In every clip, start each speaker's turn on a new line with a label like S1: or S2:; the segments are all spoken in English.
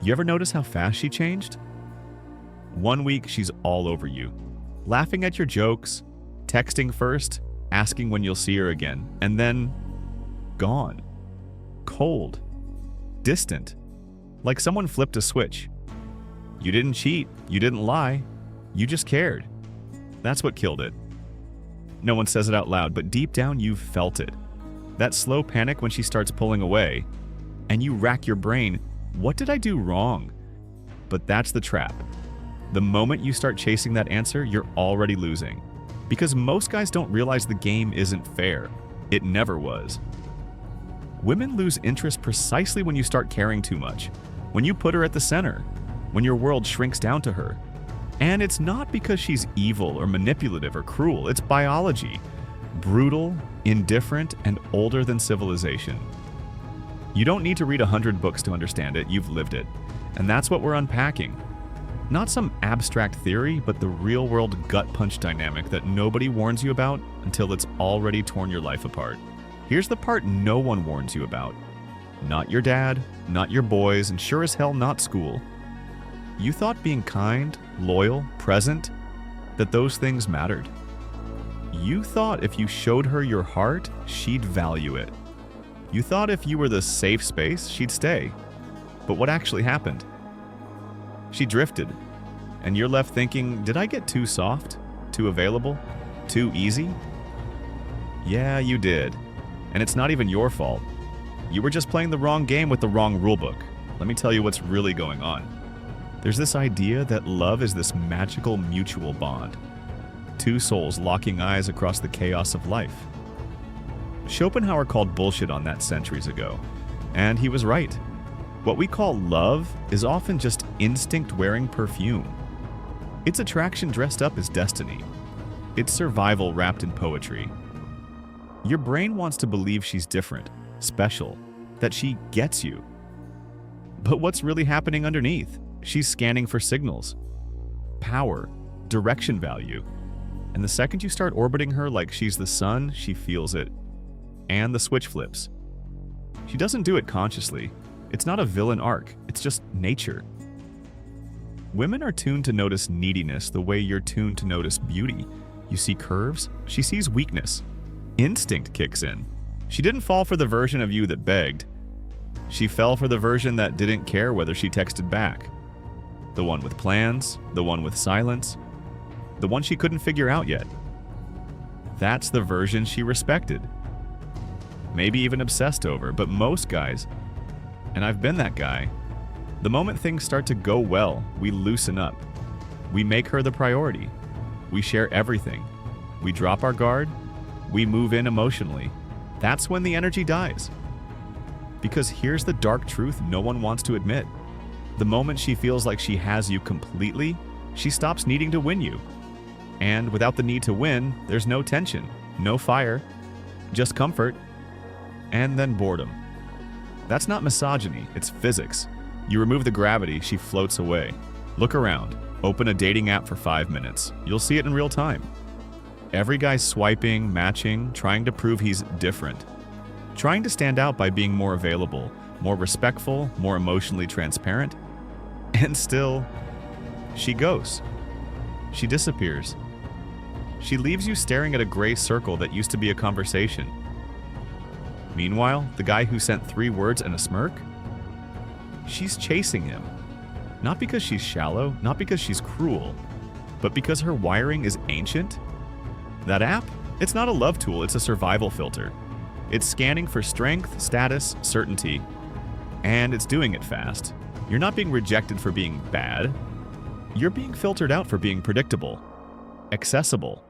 S1: You ever notice how fast she changed? One week, she's all over you, laughing at your jokes, texting first, asking when you'll see her again, and then gone. Cold. Distant. Like someone flipped a switch. You didn't cheat, you didn't lie, you just cared. That's what killed it. No one says it out loud, but deep down you've felt it. That slow panic when she starts pulling away, and you rack your brain, what did I do wrong? But that's the trap. The moment you start chasing that answer, you're already losing. Because most guys don't realize the game isn't fair. It never was. Women lose interest precisely when you start caring too much, when you put her at the center, when your world shrinks down to her. And it's not because she's evil or manipulative or cruel, it's biology. Brutal, indifferent, and older than civilization. You don't need to read 100 books to understand it, you've lived it. And that's what we're unpacking. Not some abstract theory, but the real-world gut punch dynamic that nobody warns you about until it's already torn your life apart. Here's the part no one warns you about. Not your dad, not your boys, and sure as hell not school. You thought being kind, loyal, present, that those things mattered. You thought if you showed her your heart, she'd value it. You thought if you were the safe space, she'd stay. But what actually happened? She drifted, and you're left thinking, did I get too soft? Too available? Too easy? Yeah, you did. And it's not even your fault. You were just playing the wrong game with the wrong rulebook. Let me tell you what's really going on. There's this idea that love is this magical mutual bond. Two souls locking eyes across the chaos of life. Schopenhauer called bullshit on that centuries ago, and he was right. What we call love is often just instinct wearing perfume. It's attraction dressed up as destiny. It's survival wrapped in poetry. Your brain wants to believe she's different, special, that she gets you. But what's really happening underneath? She's scanning for signals, power, direction value. And the second you start orbiting her like she's the sun, she feels it. And the switch flips. She doesn't do it consciously. It's not a villain arc, it's just nature. Women are tuned to notice neediness the way you're tuned to notice beauty. You see curves, she sees weakness. Instinct kicks in. She didn't fall for the version of you that begged. She fell for the version that didn't care whether she texted back. The one with plans, the one with silence, the one she couldn't figure out yet. That's the version she respected. Maybe even obsessed over, but most guys, and I've been that guy, the moment things start to go well, we loosen up. We make her the priority. We share everything. We drop our guard. We move in emotionally. That's when the energy dies. Because here's the dark truth no one wants to admit. The moment she feels like she has you completely, she stops needing to win you. And without the need to win, there's no tension, no fire, just comfort, and then boredom. That's not misogyny, it's physics. You remove the gravity, she floats away. Look around. Open a dating app for 5 minutes. You'll see it in real time. Every guy's swiping, matching, trying to prove he's different. Trying to stand out by being more available, more respectful, more emotionally transparent. And still, she goes. She disappears. She leaves you staring at a gray circle that used to be a conversation. Meanwhile, the guy who sent 3 words and a smirk? She's chasing him. Not because she's shallow, not because she's cruel, but because her wiring is ancient. That app? It's not a love tool, it's a survival filter. It's scanning for strength, status, certainty, and it's doing it fast. You're not being rejected for being bad. You're being filtered out for being predictable, accessible,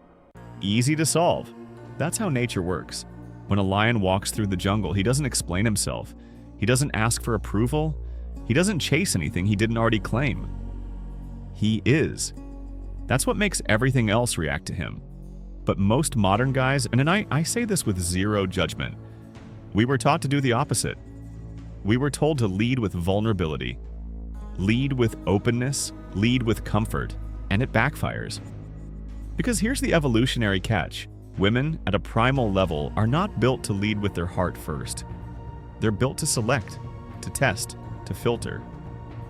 S1: easy to solve. That's how nature works. When a lion walks through the jungle, he doesn't explain himself. He doesn't ask for approval. He doesn't chase anything he didn't already claim. He is. That's what makes everything else react to him. But most modern guys, and I say this with zero judgment, we were taught to do the opposite. We were told to lead with vulnerability, lead with openness, lead with comfort, and it backfires. Because here's the evolutionary catch. Women, at a primal level, are not built to lead with their heart first. They're built to select, to test, to filter.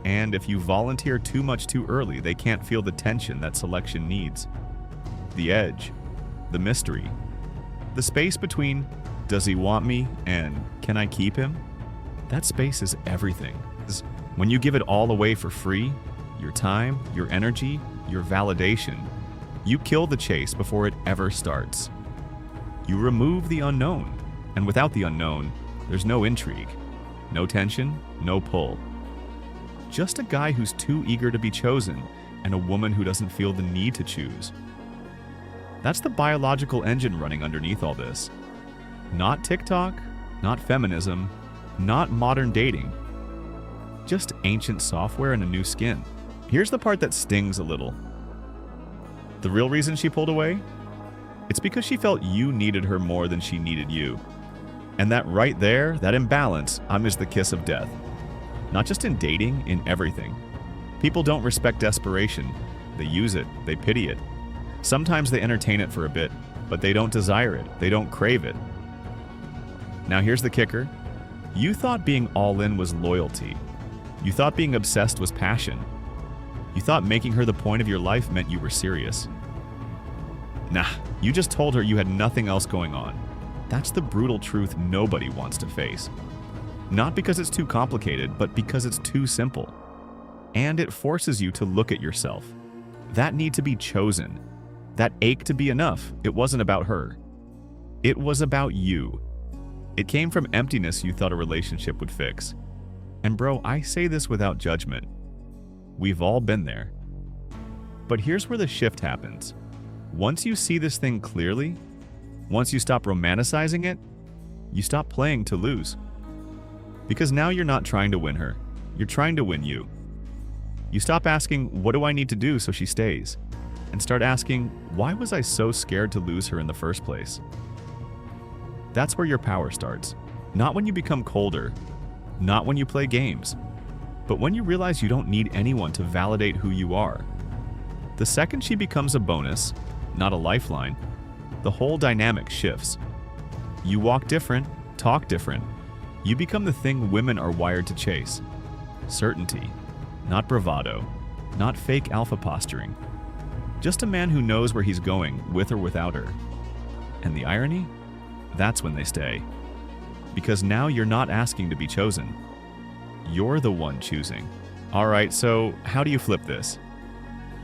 S1: And if you volunteer too much too early, they can't feel the tension that selection needs. The edge, the mystery, the space between does he want me and can I keep him? That space is everything. When you give it all away for free, your time, your energy, your validation, you kill the chase before it ever starts. You remove the unknown, and without the unknown, there's no intrigue, no tension, no pull. Just a guy who's too eager to be chosen and a woman who doesn't feel the need to choose. That's the biological engine running underneath all this. Not TikTok, not feminism, not modern dating. Just ancient software in a new skin. Here's the part that stings a little. The real reason she pulled away? It's because she felt you needed her more than she needed you. And that right there, that imbalance, is the kiss of death. Not just in dating, in everything. People don't respect desperation. They use it, they pity it. Sometimes they entertain it for a bit, but they don't desire it, they don't crave it. Now here's the kicker. You thought being all in was loyalty. You thought being obsessed was passion. You thought making her the point of your life meant you were serious. Nah, you just told her you had nothing else going on. That's the brutal truth nobody wants to face. Not because it's too complicated, but because it's too simple. And it forces you to look at yourself. That need to be chosen. That ache to be enough. It wasn't about her. It was about you. It came from emptiness you thought a relationship would fix. And bro, I say this without judgment. We've all been there. But here's where the shift happens. Once you see this thing clearly, once you stop romanticizing it, you stop playing to lose. Because now you're not trying to win her. You're trying to win you. You stop asking, what do I need to do so she stays? And start asking, why was I so scared to lose her in the first place? That's where your power starts. Not when you become colder, not when you play games, but when you realize you don't need anyone to validate who you are. The second she becomes a bonus, not a lifeline, the whole dynamic shifts. You walk different, talk different. You become the thing women are wired to chase. Certainty, not bravado, not fake alpha posturing. Just a man who knows where he's going, with or without her. And the irony? That's when they stay. Because now you're not asking to be chosen. You're the one choosing. Alright, so how do you flip this?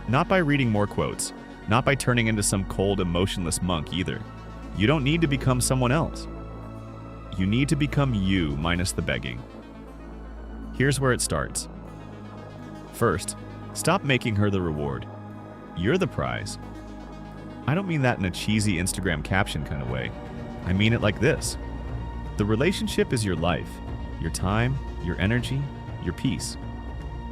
S1: Not by reading more quotes, not by turning into some cold, emotionless monk either. You don't need to become someone else. You need to become you minus the begging. Here's where it starts. First, stop making her the reward. You're the prize. I don't mean that in a cheesy Instagram caption kind of way. I mean it like this. The relationship is your life, your time, your energy, your peace.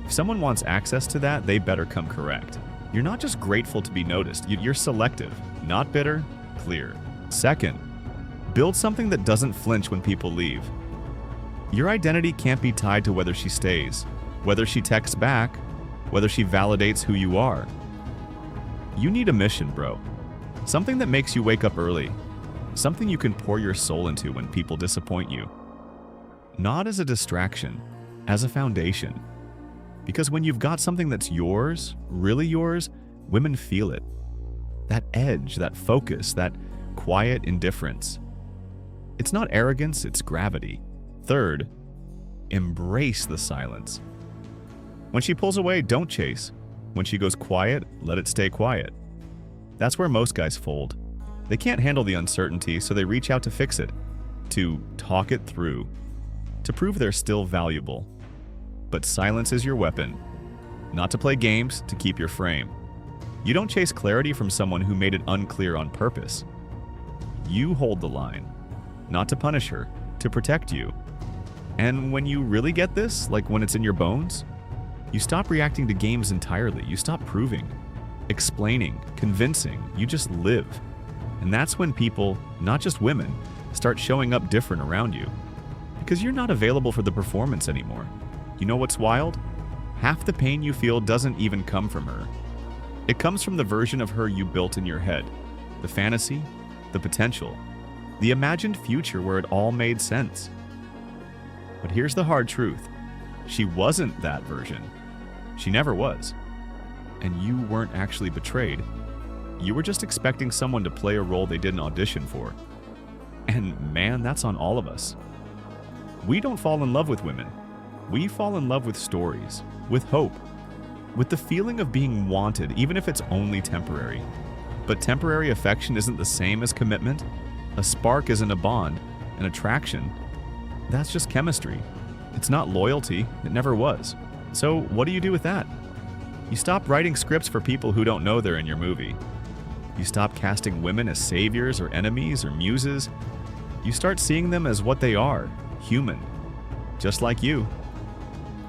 S1: If someone wants access to that, they better come correct. You're not just grateful to be noticed, you're selective, not bitter, clear. Second, build something that doesn't flinch when people leave. Your identity can't be tied to whether she stays, whether she texts back, whether she validates who you are. You need a mission, bro. Something that makes you wake up early. Something you can pour your soul into when people disappoint you. Not as a distraction, as a foundation. Because when you've got something that's yours, really yours, women feel it. That edge, that focus, that quiet indifference. It's not arrogance, it's gravity. Third, embrace the silence. When she pulls away, don't chase. When she goes quiet, let it stay quiet. That's where most guys fold. They can't handle the uncertainty, so they reach out to fix it, to talk it through, to prove they're still valuable. But silence is your weapon. Not to play games, to keep your frame. You don't chase clarity from someone who made it unclear on purpose. You hold the line. Not to punish her, to protect you. And when you really get this, like when it's in your bones, you stop reacting to games entirely. You stop proving, explaining, convincing. You just live. And that's when people, not just women, start showing up different around you. Because you're not available for the performance anymore. You know what's wild? Half the pain you feel doesn't even come from her. It comes from the version of her you built in your head. The fantasy, the potential, the imagined future where it all made sense. But here's the hard truth. She wasn't that version. She never was. And you weren't actually betrayed. You were just expecting someone to play a role they didn't audition for. And man, that's on all of us. We don't fall in love with women. We fall in love with stories, with hope, with the feeling of being wanted, even if it's only temporary. But temporary affection isn't the same as commitment. A spark isn't a bond. An attraction, that's just chemistry. It's not loyalty. It never was. So what do you do with that? You stop writing scripts for people who don't know they're in your movie. You stop casting women as saviors or enemies or muses. You start seeing them as what they are, human, just like you.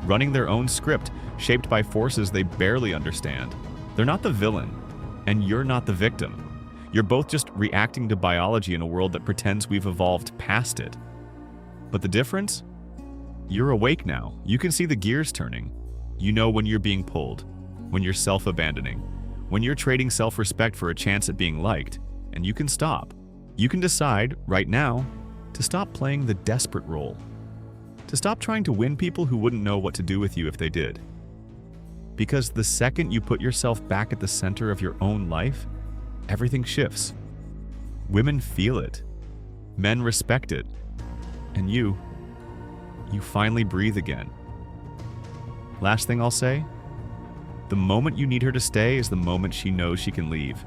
S1: Running their own script, shaped by forces they barely understand. They're not the villain, and you're not the victim. You're both just reacting to biology in a world that pretends we've evolved past it. But the difference? You're awake now. You can see the gears turning. You know when you're being pulled, when you're self-abandoning, when you're trading self-respect for a chance at being liked, and you can stop. You can decide, right now, to stop playing the desperate role. To stop trying to win people who wouldn't know what to do with you if they did. Because the second you put yourself back at the center of your own life, everything shifts. Women feel it. Men respect it. And you finally breathe again. Last thing I'll say, the moment you need her to stay is the moment she knows she can leave.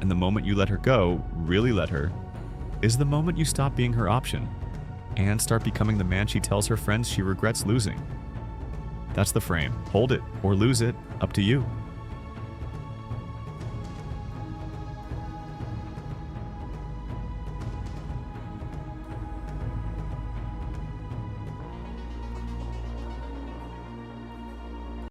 S1: And the moment you let her go, really let her, is the moment you stop being her option and start becoming the man she tells her friends she regrets losing. That's the frame. Hold it or lose it, up to you.